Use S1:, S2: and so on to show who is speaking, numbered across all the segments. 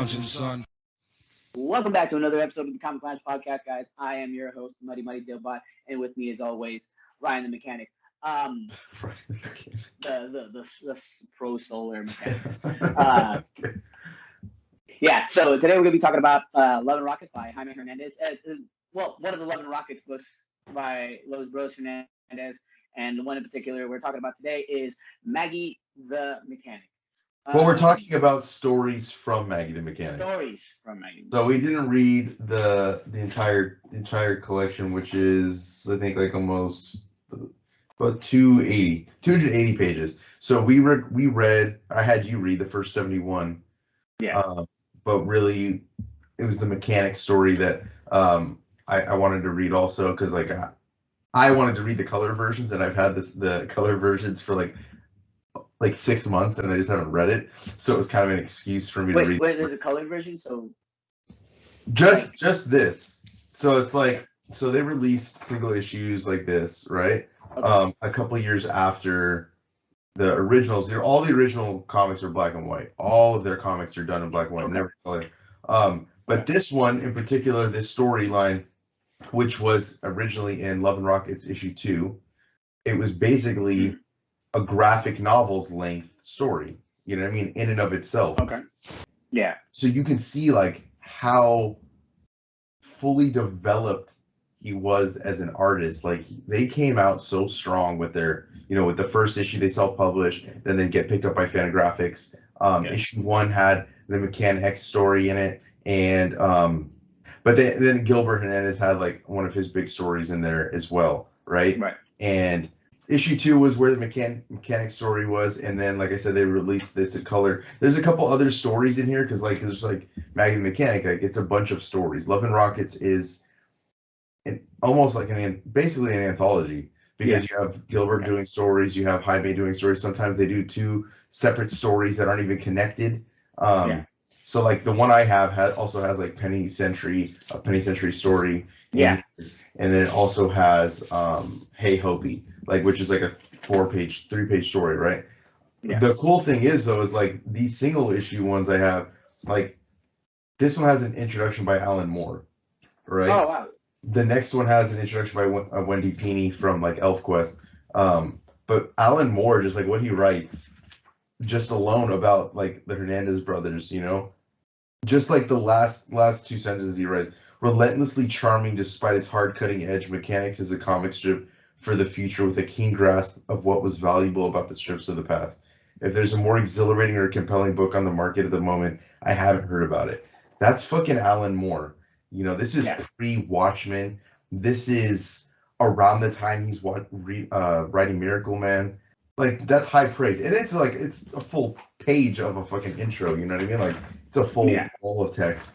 S1: lounging, son.
S2: Welcome back to another episode of the Comic Lounge Podcast, guys. I am your host, Muddy Dillbot, and with me, as always, Ryan the Mechanic. The pro solar mechanic. Yeah. So today we're gonna be talking about Love and Rockets by Jaime Hernandez. One of the Love and Rockets books by Los Bros Hernandez, and the one in particular we're talking about today is Maggie the Mechanic.
S3: Well, we're talking about stories from Maggie the Mechanic.
S2: Stories from Maggie.
S3: So we didn't read the entire collection, which is I think like almost about 280 pages. So we read. I had you read the first 71.
S2: Yeah.
S3: But really, it was the Mechanic story that I wanted to read also because like I wanted to read the color versions, and I've had the color versions for like 6 months, and I just haven't read it, so it was kind of an excuse for me to read.
S2: Wait, there's a colored version, so
S3: just this. So it's like they released single issues like this, right?
S2: Okay.
S3: A couple years after the originals. All the original comics are black and white. All of their comics are done in black and white, never color. But this one in particular, this storyline, which was originally in Love and Rockets issue 2, it was basically a graphic novel's length story, you know what I mean, in and of itself.
S2: Okay. Yeah.
S3: So you can see like how fully developed he was as an artist. Like they came out so strong with their, with the first issue they self-published, then they get picked up by Fantagraphics. Issue 1 had the Mechanic X story in it, and but then Gilbert Hernandez had like one of his big stories in there as well, right?
S2: Right.
S3: And issue 2 was where the mechanic story was, and then like I said, they released this in color. There's a couple other stories in here because like there's like Maggie the Mechanic, like it's a bunch of stories. Love and Rockets is almost like basically an anthology because you have Gilbert doing stories, you have Jaime doing stories. Sometimes they do 2 separate stories that aren't even connected. So like the one I have also has like a Penny Century story.
S2: Yeah.
S3: And then it also has Hey Hopi, like which is like a 3-page story, right? Yeah. The cool thing is though is like these single issue ones I have, like this one has an introduction by Alan Moore, right?
S2: Oh wow.
S3: The next one has an introduction by Wendy Pini from like ElfQuest. But Alan Moore, just like what he writes, just alone about like the Hernandez brothers, just like the last 2 sentences he writes. Relentlessly charming despite its hard cutting edge, Mechanics is a comic strip for the future with a keen grasp of what was valuable about the strips of the past. If there's a more exhilarating or compelling book on the market at the moment, I haven't heard about it. That's fucking Alan Moore. This is pre-Watchmen. This is around the time he's writing Miracle Man. Like that's high praise, and it's like it's a full page of a fucking intro. You know what I mean? Like it's a full wall of text.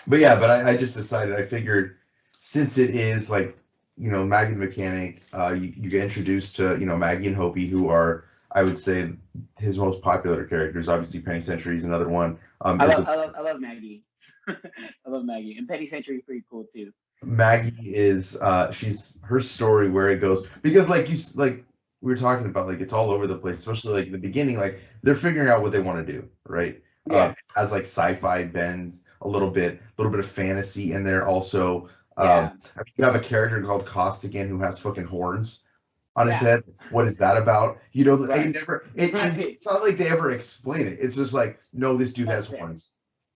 S3: But I just decided, I figured since it is like, Maggie the Mechanic, you get introduced to, Maggie and Hopi, who are, I would say, his most popular characters. Obviously, Penny Century is another one.
S2: I love Maggie. I love Maggie. And Penny Century is pretty cool, too.
S3: Maggie is, her story, where it goes, because we were talking about, like, it's all over the place, especially, like, in the beginning, like, they're figuring out what they want to do, right?
S2: Yeah.
S3: It has like sci-fi bends, a little bit of fantasy in there also. You have a character called Costigan who has fucking horns on his head. What is that about? They never. It's not like they ever explain it. It's just like, no, this dude has horns.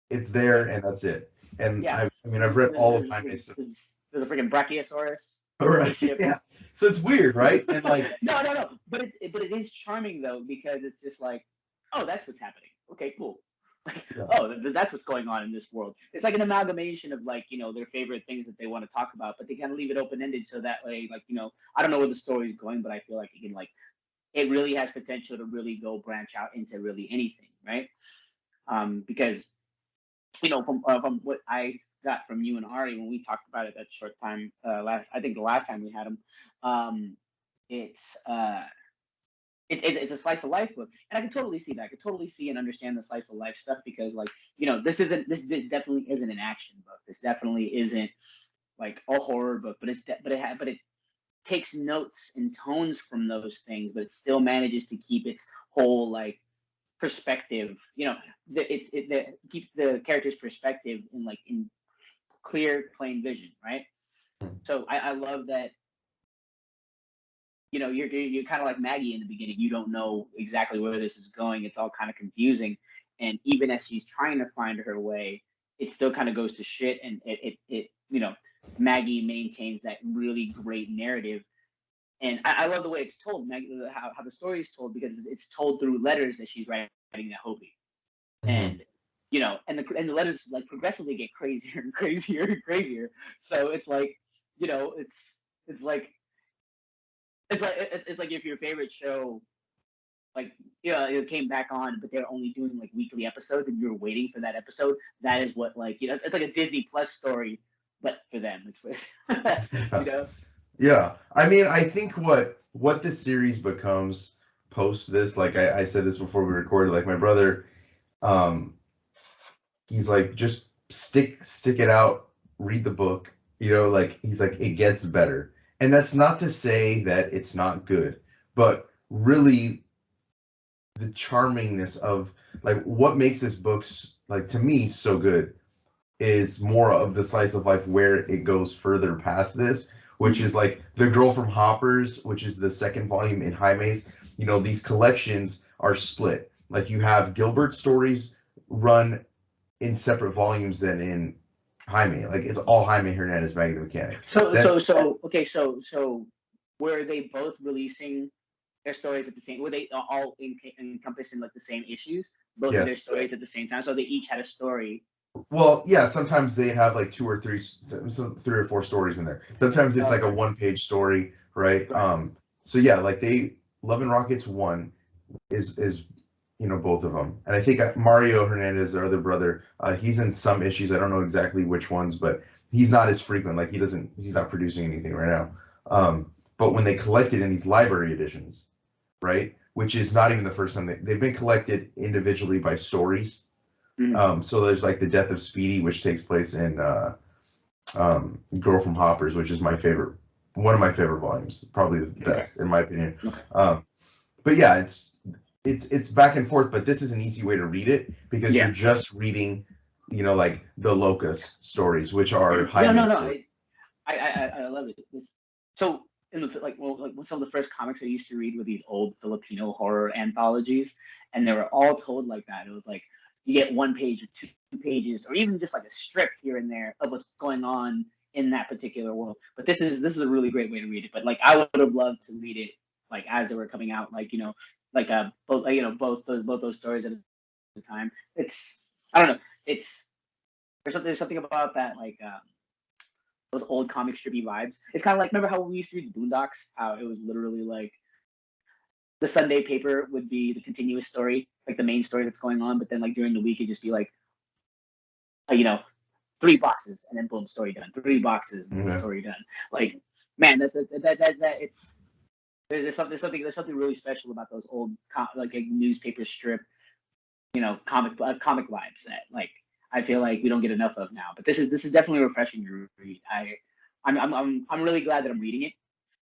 S3: It's there, and that's it. And I've read all of Jaime's.
S2: There's a freaking Brachiosaurus.
S3: Right. Yeah. So it's weird, right? And like
S2: no. But it is charming though, because it's just like, oh, that's what's happening. Okay, cool. Oh, that's what's going on in this world. It's like an amalgamation of like, their favorite things that they want to talk about, but they kind of leave it open-ended so that way, like, I don't know where the story is going, but I feel like it really has potential to really go branch out into really anything, right? Because, from what I got from you and Ari when we talked about it that short time the last time we had him, it's a slice of life book, and I can totally see that. I can totally see and understand the slice of life stuff because, like, this definitely isn't an action book. This definitely isn't like a horror book, but it takes notes and tones from those things, but it still manages to keep its whole like perspective. It keeps the character's perspective in clear, plain vision, right? So I love that. You're kind of like Maggie in the beginning. You don't know exactly where this is going. It's all kind of confusing, and even as she's trying to find her way, it still kind of goes to shit. And Maggie maintains that really great narrative, and I love the way it's told. Maggie, how the story is told, because it's told through letters that she's writing to Hobie, and and the letters like progressively get crazier and crazier and crazier. So it's like, it's like it's like if your favorite show, like, it came back on, but they're only doing like weekly episodes, and you're waiting for that episode. That is what, like, it's like a Disney Plus story, but for them, it's for,
S3: Yeah, I mean, I think what this series becomes post this, like I said this before we recorded, like my brother, he's like, just stick it out, read the book, like he's like, it gets better. And that's not to say that it's not good, but really the charmingness of like what makes this book like to me so good is more of the slice of life where it goes further past this, which is like The Girl from Hoppers, which is the second volume in Jaime's. These collections are split. Like you have Gilbert's stories run in separate volumes than in Jaime. Like it's all Jaime Hernandez, Maggie the Mechanic.
S2: So were they both releasing their stories at the same? Were they all encompassed in like the same issues? Both of their stories at the same time, so they each had a story.
S3: Well, yeah. Sometimes they have like two or three, three or four stories in there. Sometimes it's like a one-page story, right? So yeah, like Love and Rockets 1 is both of them, and I think Mario Hernandez, their other brother, he's in some issues. I don't know exactly which ones, but he's not as frequent. Like he's not producing anything right now. But when they collected in these library editions, right, which is not even the first time they've been collected individually by stories. So there's like The Death of Speedy, which takes place in Girl from Hoppers, which is one of my favorite volumes, probably the best in my opinion. But yeah, it's back and forth, but this is an easy way to read it because you're just reading, like the Locust stories, which are high.
S2: No. I love it. So in the like some of the first comics I used to read were these old Filipino horror anthologies, and they were all told like that. It was like you get 1 page or 2 pages, or even just like a strip here and there of what's going on in that particular world. But this is a really great way to read it. But like I would have loved to read it like as they were coming out, like both those stories at the time. It's, I don't know. There's something about that, like those old comic strippy vibes. It's kind of like, remember how we used to read the Boondocks? How it was literally like the Sunday paper would be the continuous story, like the main story that's going on, but then like during the week it'd just be like, 3 boxes and then boom, story done. 3 boxes and then story done. Like, man, that's it's there's something really special about those old like newspaper strip, comic vibes that like I feel like we don't get enough of now. But this is definitely refreshing to read. I'm really glad that I'm reading it.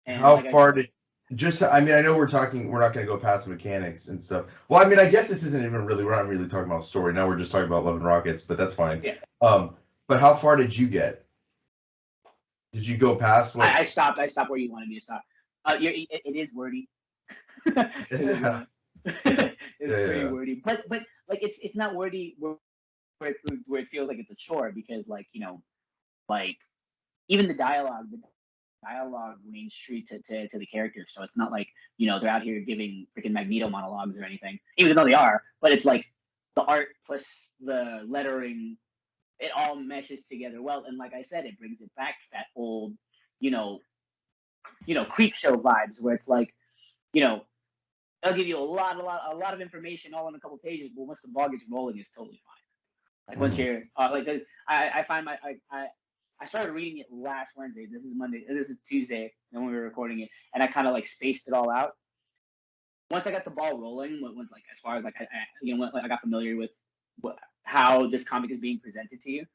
S2: And
S3: how far did I mean, I know we're not going to go past the mechanics and stuff. Well, I mean, I guess this isn't even really, we're not really talking about story. Now we're just talking about Love and Rockets, but that's fine.
S2: Yeah.
S3: But how far did you get? Did you go past what?
S2: I stopped where you wanted me to stop. It is wordy. It's pretty wordy. But like it's not wordy where it feels like it's a chore, because like, like even the dialogue remains true to the characters. So it's not like, they're out here giving freaking Magneto monologues or anything, even though they are. But it's like the art plus the lettering, it all meshes together well. And like I said, it brings it back to that old, creep show vibes, where it's like, they'll give you a lot of information all in a couple pages, but once the ball gets rolling, it's totally fine. Like once you're like, I find I started reading it last Wednesday. This is Monday. This is Tuesday, and we were recording it, and I kind of like spaced it all out. Once I got the ball rolling, once like as far as like I got familiar with how this comic is being presented to you,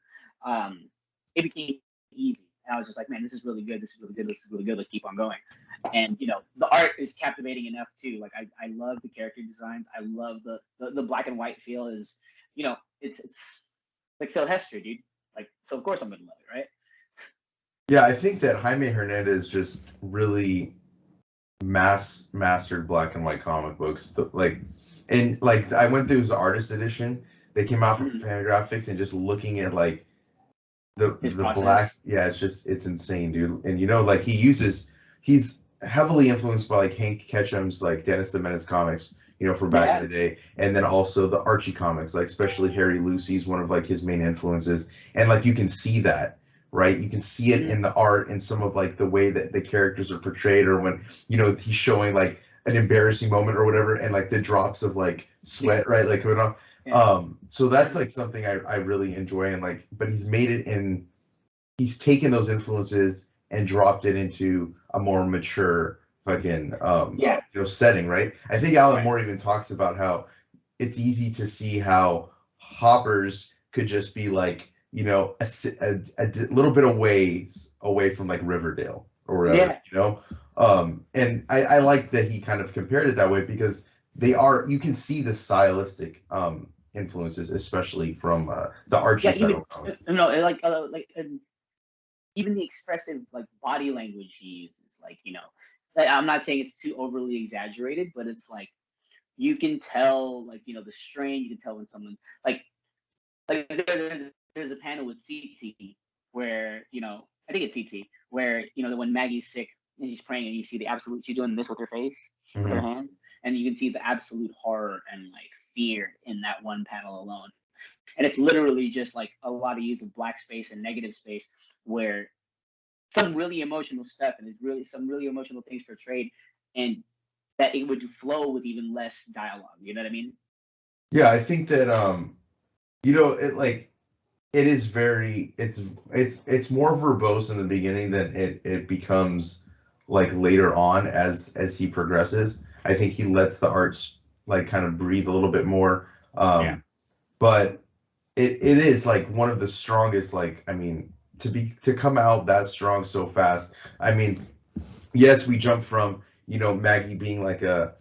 S2: it became easy. and I was just like, man, this is really good. This is really good. This is really good. Let's keep on going. And the art is captivating enough too. Like I love the character designs. I love the black and white feel. Is it's like Phil Hester, dude. Like, so of course I'm gonna love it, right?
S3: Yeah, I think that Jaime Hernandez just really mastered black and white comic books. Like I went through his artist edition. They came out from Fantagraphics, and just looking at like
S2: His
S3: the
S2: process.
S3: black, yeah, it's insane, dude. And like he's heavily influenced by like Hank Ketchum's like Dennis the Menace comics, from back in the day, and then also the Archie comics, like especially Harry Lucy's one of like his main influences, and like you can see that. Right, you can see it in the art and some of like the way that the characters are portrayed, or when he's showing like an embarrassing moment or whatever, and like the drops of like sweat, right, like coming off. So that's like something I really enjoy, and like, but he's taken those influences and dropped it into a more mature fucking setting, right? I think Alan Moore even talks about how it's easy to see how Hoppers could just be like a little bit of ways away from like Riverdale or whatever, and I like that he kind of compared it that way, because you can see the stylistic influences, especially from the Archie style
S2: even,
S3: comics.
S2: Even the expressive like body language he uses, like I'm not saying it's too overly exaggerated, but it's like you can tell, like the strain. You can tell when someone like there's a panel with CT where I think it's CT where when Maggie's sick and she's praying, and you see the absolute, she's doing this with her face, with her hands, and you can see the absolute horror and like fear in that one panel alone. And it's literally just like a lot of use of black space and negative space, where some really emotional stuff, and it's really some really emotional things portrayed, and that it would flow with even less dialogue. You know what I mean?
S3: Yeah, I think that it like it is very it's more verbose in the beginning than it becomes like later on as he progresses. I think he lets the arts like kind of breathe a little bit more. But it is like one of the strongest, like, I mean, to come out that strong so fast. I mean, yes, we jump from Maggie being like a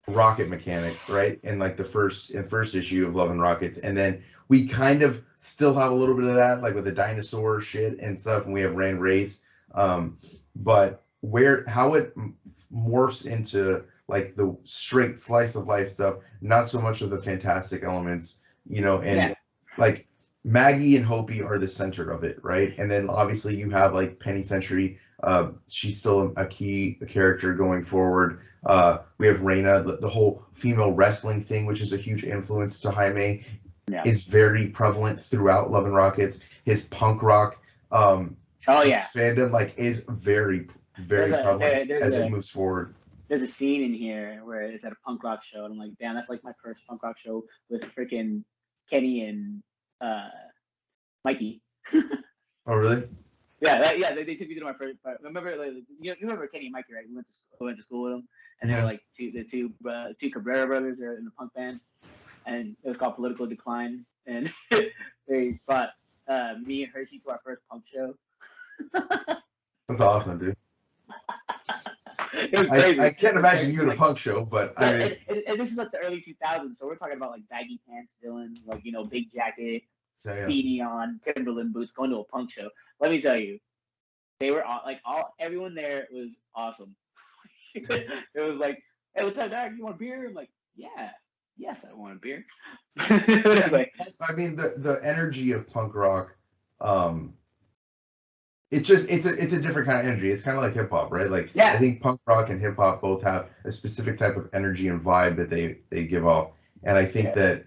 S3: rocket mechanic, right? In like the first issue of Love and Rockets, and then we kind of still have a little bit of that, like with the dinosaur shit and stuff, and we have Rain Race. But how it morphs into like the straight slice of life stuff, not so much of the fantastic elements, and like Maggie and Hopi are the center of it, right? And then obviously you have like Penny Century. She's still a key character going forward. We have Reina, the whole female wrestling thing, which is a huge influence to Jaime, is very prevalent throughout Love and Rockets. His punk rock fandom like is very prevalent as it moves forward.
S2: There's a scene in here where it's at a punk rock show, and I'm like, damn, that's like my first punk rock show with freaking Kenny and Mikey.
S3: Oh, really?
S2: Yeah, they took me to my first. Remember, like, you remember Kenny and Mikey, right? We went to school with them, and they were like the two Cabrera brothers. They're in the punk band, and it was called Political Decline. And they brought me and Hershey to our first punk show.
S3: That's awesome, dude.
S2: It was crazy.
S3: I can't imagine you at a punk show, but I mean,
S2: and this is like the early 2000s, so we're talking about like baggy pants, Dylan, like big jacket, beanie on, Timberland boots, going to a punk show. Let me tell you, they were everyone there was awesome. It was like, hey, what's up, Doc? You want a beer? I'm like, yeah, yes, I want a beer.
S3: I mean, the energy of punk rock, it's a different kind of energy. It's kind of like hip hop, right? Like, I think punk rock and hip hop both have a specific type of energy and vibe that they give off, and I think that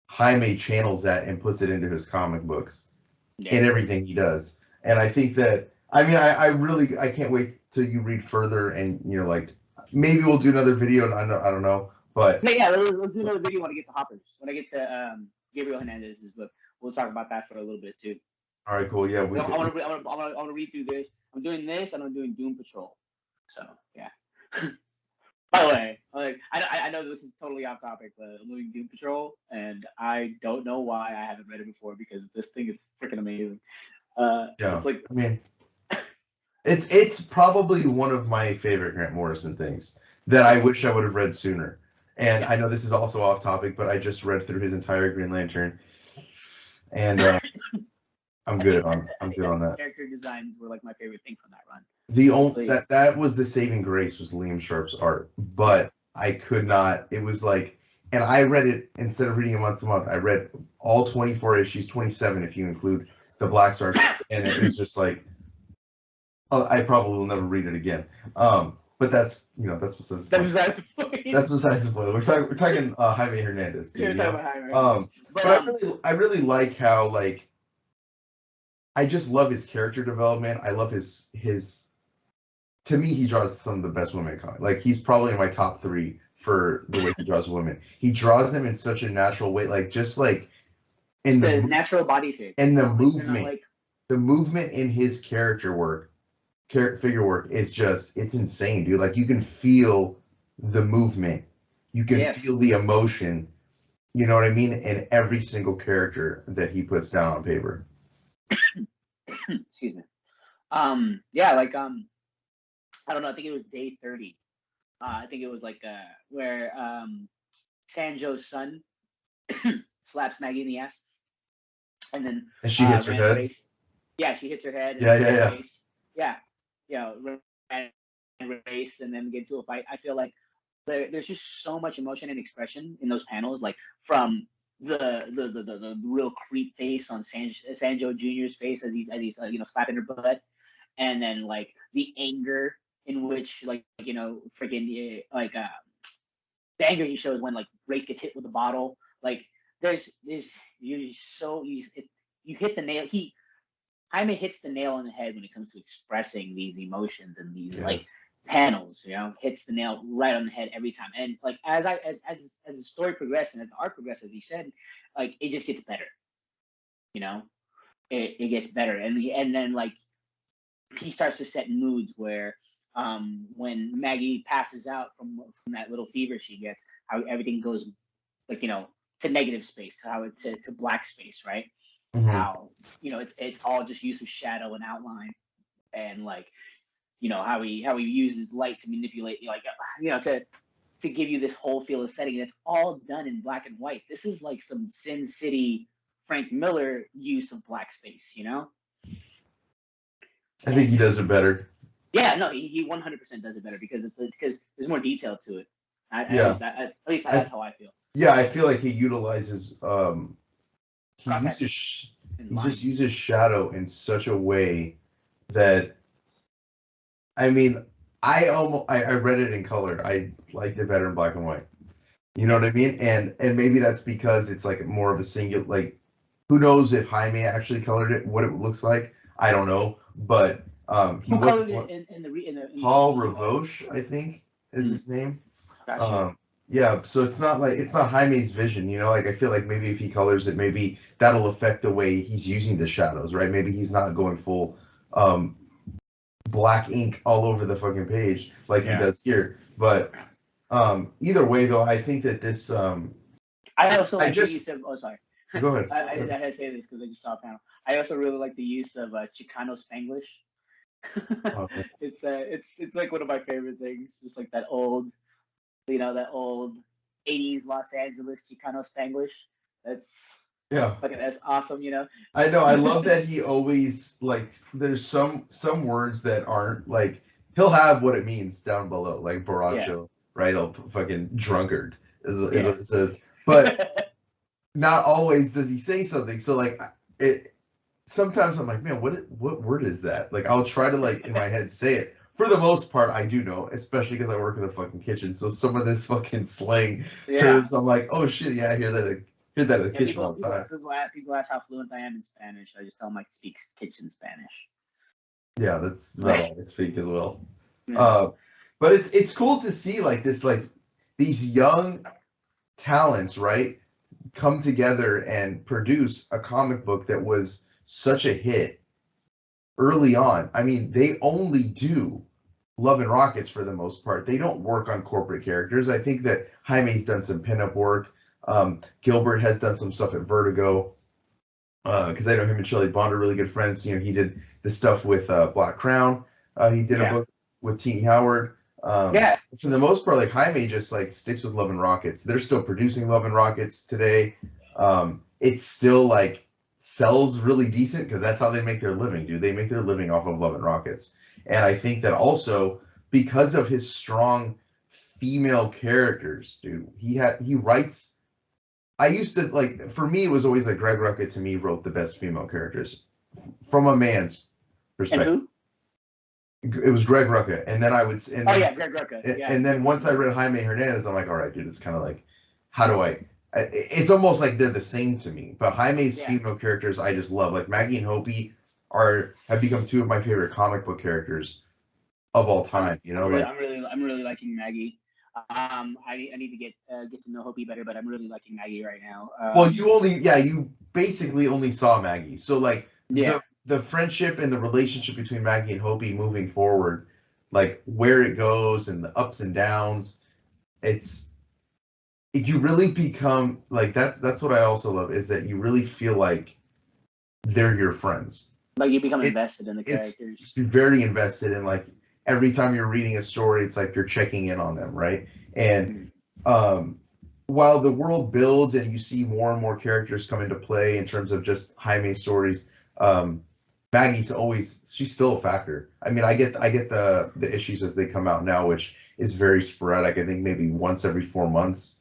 S3: Jaime channels that and puts it into his comic books in everything he does. And I think that, I mean, I can't wait till you read further, and like maybe we'll do another video. And I don't know, but
S2: let's do another video when I get to Hoppers. When I get to Gabriel Hernandez's book, we'll talk about that for a little bit too.
S3: All right, cool. Yeah,
S2: I want to read through this. I'm doing this, and I'm doing Doom Patrol. So yeah. By the way, I know this is totally off topic, but I'm doing Doom Patrol, and I don't know why I haven't read it before, because this thing is freaking amazing.
S3: Yeah,
S2: It's like
S3: I mean, it's probably one of my favorite Grant Morrison things that I wish I would have read sooner. And I know this is also off topic, but I just read through his entire Green Lantern, and I'm
S2: I
S3: good
S2: think
S3: on
S2: I think
S3: good
S2: that
S3: on that.
S2: character designs were like my favorite thing from that run.
S3: The only
S2: Honestly,
S3: that was the saving grace was Liam Sharp's art,
S2: yeah.
S3: but I could not. It was like, and I read it instead of reading it month to month. I read all 24 issues, 27 if you include the Black Stars, and it was just like, I probably will never read it again. But that's besides the
S2: That
S3: point.
S2: was that's the point.
S3: That's besides the point. We're talking Jaime Hernandez,
S2: You're
S3: dude.
S2: talking about Jaime Hernandez.
S3: Um,
S2: But
S3: but I really like how like I just love his character development. I love his. To me, he draws some of the best women comic. Like he's probably in my top 3 for the way he draws women. He draws them in such a natural way, like just like in
S2: the
S3: the
S2: natural body shape.
S3: and the
S2: Like,
S3: movement,
S2: like
S3: the movement in his character work, figure work is just it's insane, dude. Like you can feel the movement, you can
S2: yes.
S3: feel the emotion. You know what I mean? In every single character that he puts down on paper.
S2: Excuse me. Yeah, like I don't know. I think it was day 30. I think it was like where Sanjo's son slaps Maggie in the ass, and then
S3: And she hits her head.
S2: Race. Yeah, she hits her head.
S3: Yeah,
S2: And
S3: yeah, yeah.
S2: Race. Yeah, you know, ran race and then get into a fight. I feel like there's just so much emotion and expression in those panels, like from the real creep face on Sanjo Jr.'s face as he's slapping her butt, and then like the anger in which freaking the anger he shows when like Race gets hit with a bottle. Like there's you hit the nail. Jaime hits the nail on the head when it comes to expressing these emotions and these like panels. Hits the nail right on the head every time. And like as the story progresses and as the art progresses, as he said, like it just gets better. It gets better, and then like he starts to set moods where when Maggie passes out from that little fever she gets, how everything goes like to negative space, how it's to black space, right?
S3: Mm-hmm.
S2: How it's all just use of shadow and outline, and like how he uses light to manipulate to give you this whole feel of setting. It's all done in black and white. This is like some Sin City Frank Miller use of black space,
S3: I think he does it better.
S2: Yeah, no, he 100% does it better because there's more detail to it. At least that's how I feel.
S3: Yeah, I feel like he utilizes he just uses shadow in such a way that I mean I read it in color. I liked it better in black and white. You know what I mean? And maybe that's because it's like more of a singular, like who knows if Jaime actually colored it, what it looks like. I don't know, but he
S2: Who colored it in the
S3: Paul Ravoche, I think is his name.
S2: Gotcha.
S3: Yeah, so it's not Jaime's vision, like I feel like maybe if he colors it, maybe that'll affect the way he's using the shadows, right? Maybe he's not going full black ink all over the fucking page like he does here. But either way though, I think that this
S2: I also like the use of sorry.
S3: Go ahead.
S2: I had to say this because I just saw a panel. I also really like the use of Chicano Spanglish. It's like one of my favorite things. Just like that old 80s Los Angeles Chicano Spanglish. That's awesome.
S3: I know. I love that he always like. There's some words that aren't like. He'll have what it means down below, like borracho, right? He'll fucking drunkard is what it says, but not always does he say something. So like it. Sometimes I'm like, man, what word is that? Like I'll try to like in my head say it. For the most part, I do know, especially because I work in a fucking kitchen. So some of this fucking slang terms, I'm like, oh shit, yeah, I hear that in the kitchen all the time.
S2: People ask how fluent I am in Spanish. I just tell them I speak kitchen Spanish.
S3: Yeah, that's about all I speak as well. Yeah. But it's cool to see like this, like these young talents, right, come together and produce a comic book that was such a hit early on. I mean, they only do Love and Rockets for the most part. They don't work on corporate characters. I think that Jaime's done some pinup work. Gilbert has done some stuff at Vertigo. because I know him and Shelley Bond are really good friends. You know, he did the stuff with Black Crown. He did a book with Tini Howard. For the most part, like Jaime just like sticks with Love and Rockets. They're still producing Love and Rockets today. It's still like sells really decent because that's how they make their living, dude. They make their living off of Love and Rockets. And I think that also because of his strong female characters, dude, he writes. I used to like, for me, it was always like Greg Rucka to me wrote the best female characters from a man's perspective.
S2: And
S3: who? It was Greg Rucka, and then I would. And then,
S2: Greg Rucka.
S3: And then once I read Jaime Hernandez, I'm like, all right, dude, it's kind of like, how do I? It's almost like they're the same to me. But Jaime's female characters, I just love. Like Maggie and Hopi have become two of my favorite comic book characters of all time. You know,
S2: I'm really liking Maggie. I need to get to know Hopi better, but I'm really liking Maggie right now.
S3: Well, you basically only saw Maggie, so like the friendship and the relationship between Maggie and Hopi moving forward, like where it goes and the ups and downs, you really become like that's what I also love is that you really feel like they're your friends.
S2: Like you become invested in the characters.
S3: You're very invested in like every time you're reading a story, it's like you're checking in on them, right? And while the world builds and you see more and more characters come into play in terms of just Jaime stories, Maggie's she's still a factor. I mean, I get the issues as they come out now, which is very sporadic. I think maybe once every 4 months,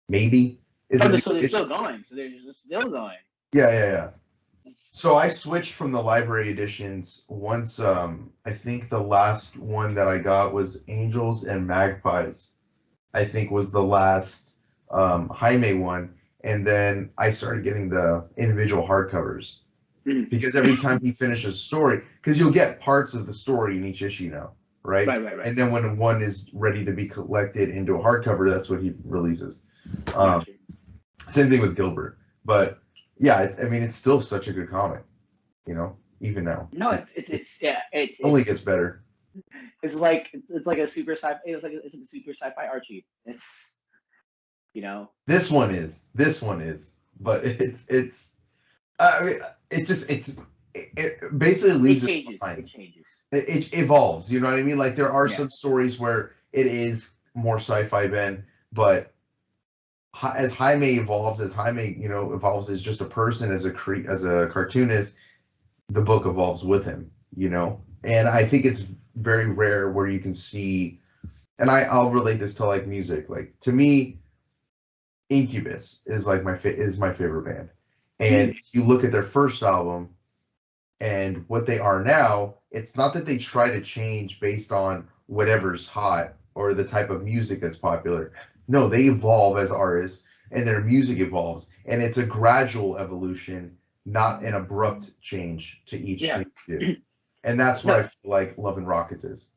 S3: maybe.
S2: So they're still going. So they're just still going.
S3: Yeah. So I switched from the library editions once. I think the last one that I got was Angels and Magpies. I think was the last Jaime one, and then I started getting the individual hardcovers because every time he finishes a story, because you'll get parts of the story in each issue now, right?
S2: Right.
S3: And then when one is ready to be collected into a hardcover, that's what he releases. Same thing with Gilbert, but yeah, I mean it's still such a good comic, you know, even now.
S2: No, it's
S3: only gets better.
S2: It's like a super sci. It's a super sci-fi Archie. It's, you know.
S3: This one is, but it's. I mean, it basically leaves
S2: it changes.
S3: It evolves. You know what I mean? Like there are some stories where it is more sci-fi bent, but as Jaime evolves, evolves as just a person, as a cartoonist, the book evolves with him. You know, and I think it's very rare where you can see, and I'll relate this to like music. Like to me, Incubus is like my favorite band, and if you look at their first album and what they are now, it's not that they try to change based on whatever's hot or the type of music that's popular. No, they evolve as artists, and their music evolves, and it's a gradual evolution, not an abrupt change to each thing they do. And that's what I feel like Love and Rockets is.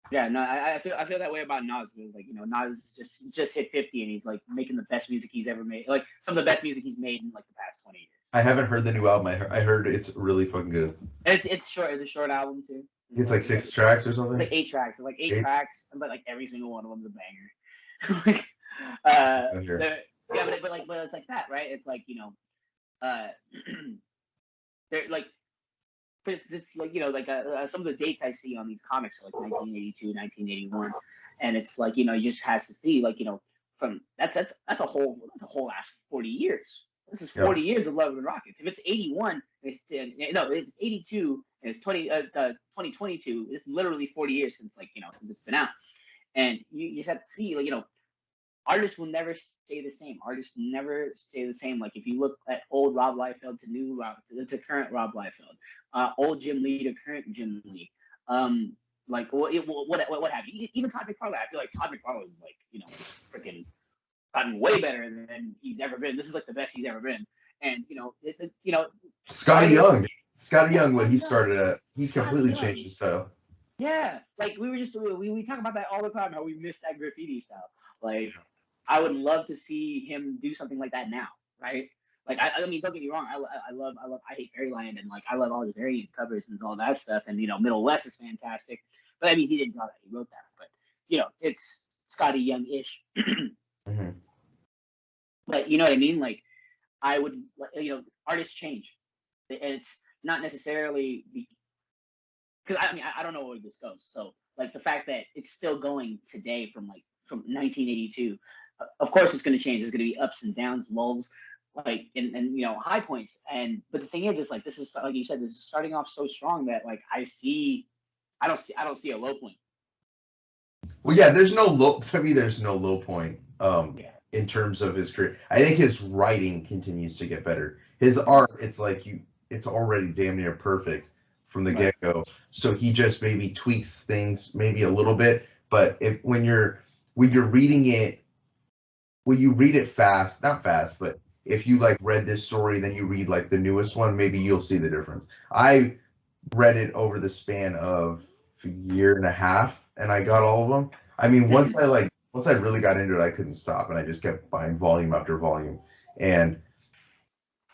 S2: Yeah, no, I feel that way about Nas. Like, you know, Nas just hit 50 and he's like making the best music he's ever made. Like some of the best music he's made in like the past 20 years.
S3: I haven't heard the new album. I heard it's really fucking good.
S2: It's short. It's a short album too.
S3: It's like 6 tracks or something.
S2: It's like 8 tracks. It's like 8 tracks, but like every single one of them's a banger. But it's like that, right? It's like, you know, they're like. This, like, you know, like some of the dates I see on these comics are like 1982, 1981, and it's like, you know, you just has to see, like, you know, from that's a whole last 40 years. This is 40 years of Love and Rockets. If it's 81, it's 82, and it's 2022. It's literally 40 years since, like, you know, since it's been out, and you just have to see, like, you know, artists will never stay the same. Artists never stay the same. Like if you look at old Rob Liefeld to current Rob Liefeld, old Jim Lee to current Jim Lee, like what have you? Even Todd McFarlane. I feel like Todd McFarlane is like, you know, freaking gotten way better than he's ever been. This is like the best he's ever been. And you know,
S3: Scotty Young, when he started at, he's completely changed his style.
S2: Yeah, like we talk about that all the time. How we miss that graffiti style. Like, I would love to see him do something like that now, right? Like, I mean, don't get me wrong. I hate Fairyland, and like I love all his variant covers and all that stuff. And you know, Middle West is fantastic. But I mean, he didn't draw that; he wrote that. But you know, it's Scotty Young-ish. But you know what I mean? Like, I would, you know, artists change. it's not necessarily because I mean I don't know where this goes. So like the fact that it's still going today from 1982, of course it's going to change. There's going to be ups and downs, lulls, like and high points. And but the thing is like this is like you said, this is starting off so strong that like I don't see a low point.
S3: Well, yeah, there's no low. To me, there's no low point.
S2: Yeah.
S3: In terms of his career, I think his writing continues to get better. His art, it's already damn near perfect from the
S2: Right.
S3: get go. So he just maybe tweaks things maybe a little bit. But if when you're reading it, when you read it fast, not fast, but if you like read this story, then you read like the newest one, maybe you'll see the difference. I read it over the span of a year and a half, and I got all of them. I mean, once I really got into it, I couldn't stop, and I just kept buying volume after volume. And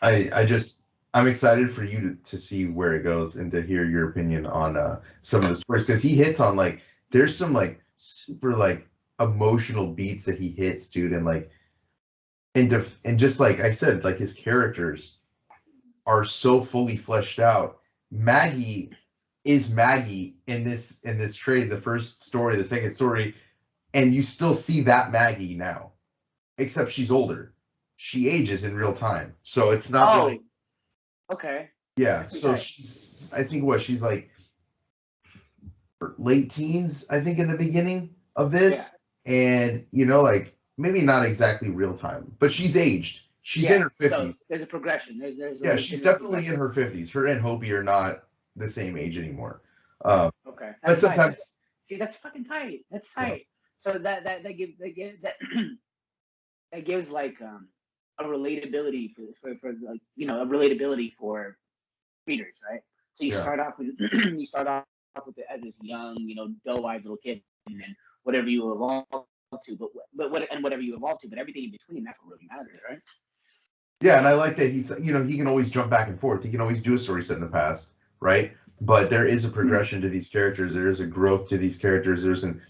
S3: I'm excited for you to see where it goes and to hear your opinion on some of the stories because he hits on like there's some like super like emotional beats that he hits, dude, and like and just like I said, like his characters are so fully fleshed out. Maggie is Maggie in this trade, the first story, the second story, and you still see that Maggie now, except she's older. She ages in real time, so it's not
S2: Oh,
S3: like
S2: okay.
S3: yeah.
S2: That's pretty
S3: So
S2: tight.
S3: she's I think what she's like late teens, I think in the beginning of
S2: Yeah.
S3: this, and like maybe not exactly real time, but she's aged. She's in
S2: Yeah.
S3: her
S2: So
S3: 50s.
S2: there's a progression. There's a
S3: Yeah, she's
S2: legitimate
S3: definitely in
S2: progression.
S3: her 50s. Her and Hopi are not the same age anymore.
S2: Right.
S3: Um,
S2: Okay.
S3: but
S2: That's tight.
S3: sometimes,
S2: See, that's fucking tight. That's
S3: yeah.
S2: tight. So that give that that gives like a relatability for like a relatability for readers, right? So you
S3: Yeah.
S2: start off with you start off with it as this young, doe-eyed little kid, and then whatever you evolve to, but whatever you evolve to, but everything in between, that's what really matters, right?
S3: Yeah, and I like that he can always jump back and forth. He can always do a story set in the past, right? But there is a progression to these characters. There is a growth to these characters. There's an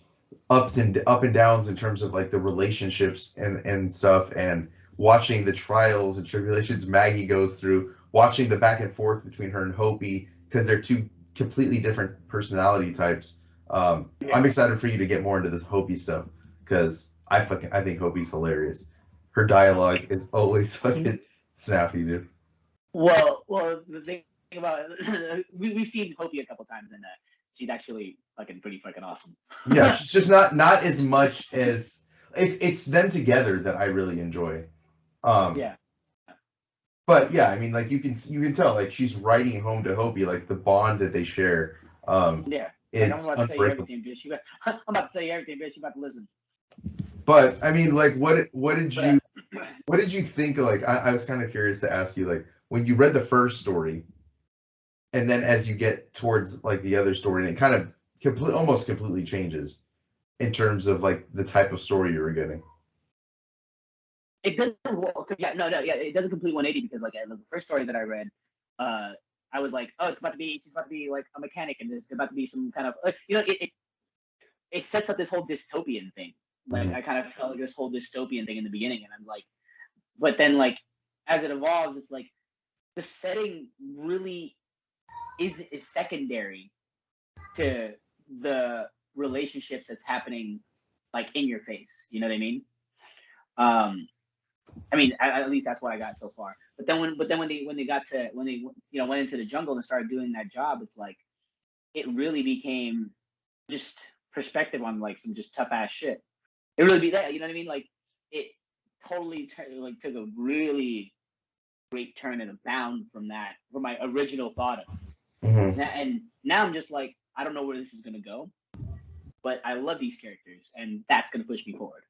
S3: up and downs in terms of like the relationships and stuff, and watching the trials and tribulations Maggie goes through, watching the back and forth between her and Hopi because they're two completely different personality types. I'm
S2: Yeah.
S3: excited for you to get more into this Hopi stuff because I think Hopi's hilarious. Her dialogue is always fucking snappy, dude.
S2: Well, the thing about we've seen Hopi a couple times, and she's actually fucking pretty fucking awesome.
S3: Yeah, she's just not as much as it's them together that I really enjoy. Um,
S2: Yeah.
S3: but yeah, I mean, like you can tell, like she's writing home to Hopi, like the bond that they share.
S2: Yeah. Like I'm
S3: It's
S2: about to tell you
S3: unbreakable.
S2: everything, bitch. I'm about to tell you everything, bitch. You about to listen.
S3: But I mean, like,
S2: But
S3: what did you think? Like, I was kind of curious to ask you, like, when you read the first story, and then as you get towards like the other story, and it kind of almost completely changes in terms of like the type of story you were getting.
S2: it doesn't. Yeah, yeah, it doesn't complete 180 because like the first story that I read, I was like, oh, she's about to be like a mechanic, and there's about to be some kind of it sets up this whole dystopian thing. Like
S3: Mhm.
S2: I kind of felt like this whole dystopian thing in the beginning, and I'm like, but then like as it evolves, it's like the setting really is secondary to the relationships that's happening like in your face. You know what I mean? Um, I mean, at least that's what I got so far. But then when they got to when they went into the jungle and started doing that job, it's like it really became just perspective on like some just tough ass shit. It really be that, you know what I mean? Like it totally like took a really great turn and a bound from my original thought of it.
S3: Mhm.
S2: And now I'm just like I don't know where this is gonna go, but I love these characters, and that's gonna push me forward.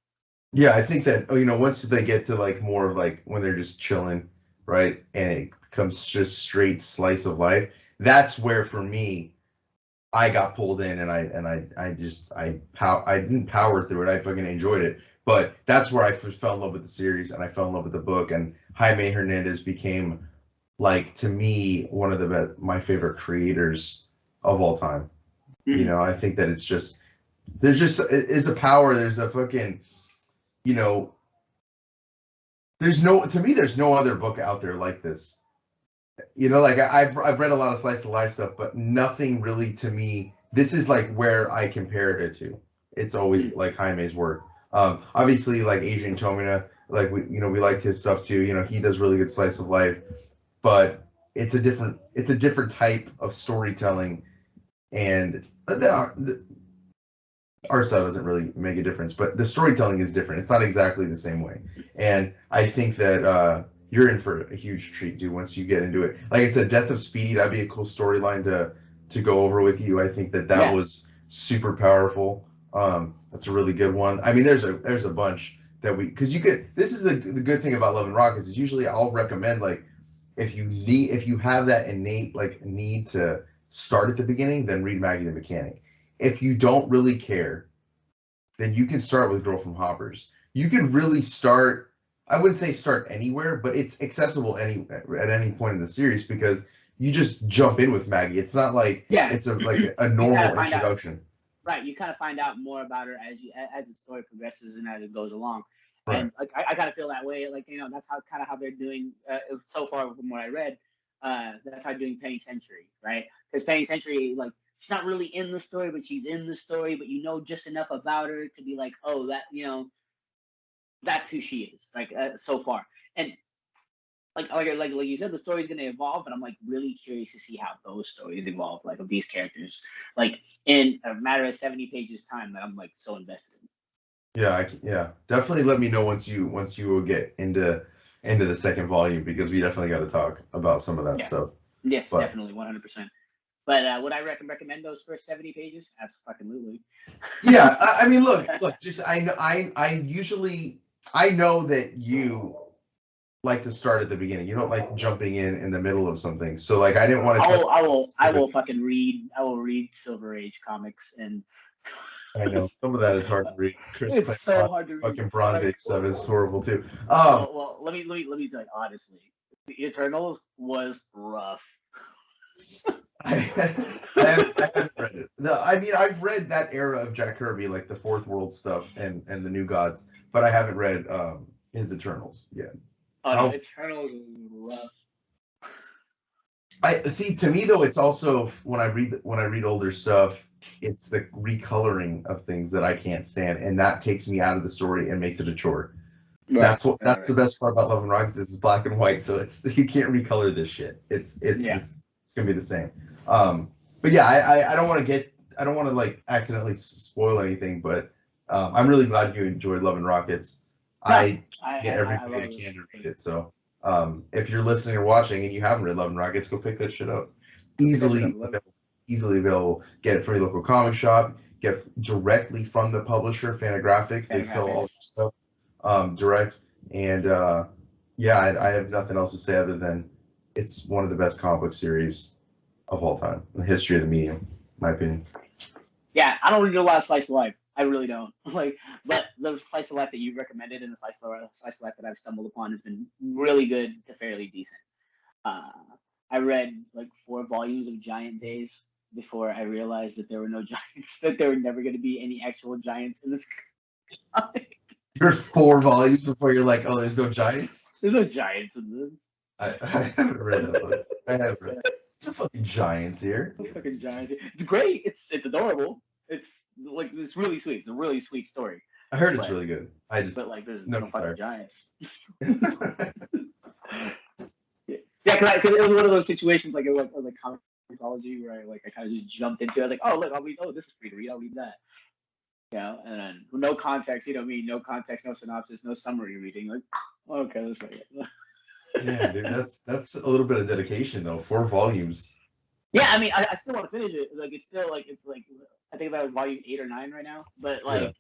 S3: Yeah, I think that once they get to like more of like when they're just chilling, right, and it becomes just straight slice of life. That's where for me I got pulled in, and I didn't power through it. I fucking enjoyed it, but that's where I first fell in love with the series, and I fell in love with the book. And Jaime Hernandez became like to me one of the my favorite creators of all time.
S2: Mm-hmm.
S3: I think that there's just it's a power. There's a fucking you know there's no to me there's no other book out there like this You know, like I've read a lot of slice of life stuff, but nothing really to me. This is like where I compare it to. It's always like Jaime's work. Obviously, like Adrian Tomina, like we liked his stuff too. You know, he does really good slice of life, but it's a different type of storytelling, and the art style doesn't really make a difference, but the storytelling is different. It's not exactly the same way, and I think that you're in for a huge treat, dude. Once you get into it, like I said, Death of Speedy, that'd be a cool storyline to go over with you. I think that
S2: Yeah.
S3: was super powerful. That's a really good one. I mean, there's a bunch that because you could. This is the good thing about Love and Rockets is usually I'll recommend like if you have that innate like need to start at the beginning, then read Maggie the Mechanic. If you don't really care, then you can start with Girl from Hoppers. You can really start. I wouldn't say start anywhere, but it's accessible at any point in the series because you just jump in with Maggie. It's not like
S2: Yeah.
S3: it's a
S2: You kind of
S3: normal
S2: find out,
S3: introduction.
S2: right? You kind of find out more about her as the story progresses and as it goes along.
S3: Right.
S2: And like I kind of feel that way. Like that's how they're doing so far from what I read. That's how they're doing Penny Century, right? Because Penny Century, like she's not really in the story, but she's in the story. But you know just enough about her to be like, oh, that's who she is. Like so far, and like you said, the story's gonna evolve, and I'm like really curious to see how those stories evolve, like of these characters, like in a matter of 70 pages time that I'm like so invested in.
S3: Yeah, definitely let me know once you will get into the second volume because we definitely got to talk about some of that
S2: Yeah,
S3: stuff.
S2: yes,
S3: But
S2: definitely, 100%. But would I recommend those first 70 pages? Absolutely.
S3: yeah, I mean, look, just I know that you like to start at the beginning. You don't like jumping in the middle of something. So like I didn't want to
S2: I
S3: tell
S2: will, I will, I
S3: you.
S2: will fucking read. I will read Silver Age comics, and
S3: I know some of that is hard to read. Chris
S2: it's so hard to read.
S3: fucking Bronze
S2: Like,
S3: Age stuff is horrible too.
S2: well, let me tell you honestly, the Eternals was rough.
S3: I haven't read it. No, I mean I've read that era of Jack Kirby, like the Fourth World stuff and the New Gods, but I haven't read his Eternals yet.
S2: Oh no,
S3: I'll
S2: Eternals is rough.
S3: I see. To me, though, it's also when I read older stuff, it's the recoloring of things that I can't stand, and that takes me out of the story and makes it a chore.
S2: Right,
S3: That's the
S2: right.
S3: best part about Love and Rockets is it's black and white, so it's you can't recolor this shit.
S2: Yeah.
S3: It's gonna be the same. But yeah, I don't want to like accidentally spoil anything, but I'm really glad you enjoyed Love and Rockets.
S2: No,
S3: I get
S2: I
S3: everybody I
S2: love it.
S3: can to read it, so if you're listening or watching and you haven't read Love and Rockets, go pick that shit up.
S2: Go pick that shit up.
S3: Easily available. Get it from your local comic shop. Get directly from the publisher, Fantagraphics. They sell all
S2: Fantagraphics.
S3: their stuff direct. And yeah, I have nothing else to say other than it's one of the best comic book series of all time in the history of the medium, in my opinion.
S2: Yeah, I don't read a lot of slice of life. I really don't. Like, but the slice of life that you recommended and the slice of life that I've stumbled upon has been really good to fairly decent. Uh, I read like 4 volumes of Giant Days before I realized that there were no giants, that there were never going to be any actual giants in this comic.
S3: There's 4 volumes before you're like, oh, there's no giants.
S2: There's no giants in this.
S3: I haven't read that book. I haven't read. The fucking giants here.
S2: No fucking giants. It's great. It's adorable. It's really sweet. It's a really sweet story.
S3: I heard it's
S2: But
S3: really good. I just
S2: but like there's
S3: no
S2: no fucking
S3: desire.
S2: giants. Yeah, because it was one of those situations like it was like comicsology where I kind of just jumped into it. I was like, oh look, I'll read. Oh, this is free to read. I'll read that. And then no context. No context, no synopsis, no summary reading. Like, okay, let's read it.
S3: Yeah, dude, that's a little bit of dedication though. 4 volumes.
S2: Yeah, I mean, I still want to finish it. Like, it's like I think that was volume 8 or 9 right now. But
S3: Yeah,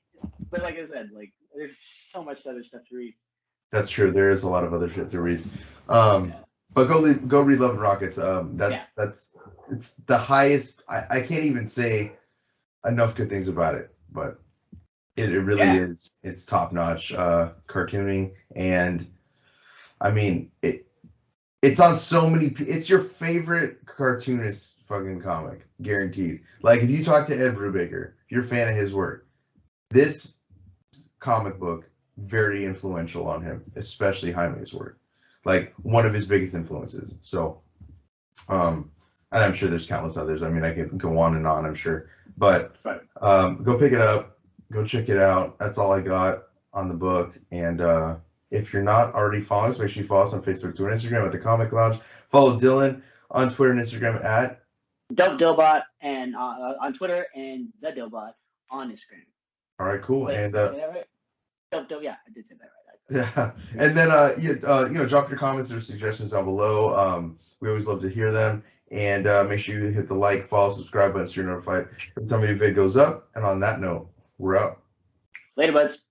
S2: like I said, like there's so much other stuff to read.
S3: that's true. There is a lot of other shit to read.
S2: Yeah,
S3: But go read Love and Rockets.
S2: yeah,
S3: That's it's the highest. I can't even say enough good things about it, but it really
S2: yeah.
S3: is. It's top notch cartooning, and I mean it's on so many. It's your favorite cartoonist fucking comic, guaranteed. Like if you talk to Ed Brubaker, if you're a fan of his work, this comic book very influential on him, especially Jaime's work. Like one of his biggest influences. So And I'm sure there's countless others. I mean, I can go on and on, I'm sure. But
S2: Right.
S3: go pick it up, go check it out. That's all I got on the book. And if you're not already following us, make sure you follow us on Facebook, Twitter, and Instagram at the Comic Lounge. Follow Dylan on Twitter and Instagram at
S2: Dope Dillbot and on Twitter, and the Dillbot on Instagram.
S3: All right, cool.
S2: Wait,
S3: And
S2: did I say that right? Dope, yeah, I did say that right.
S3: yeah, and then drop your comments or suggestions down below. We always love to hear them. And make sure you hit the like, follow, subscribe button so you're notified every time a new vid goes up. And on that note, we're out.
S2: Later, buds.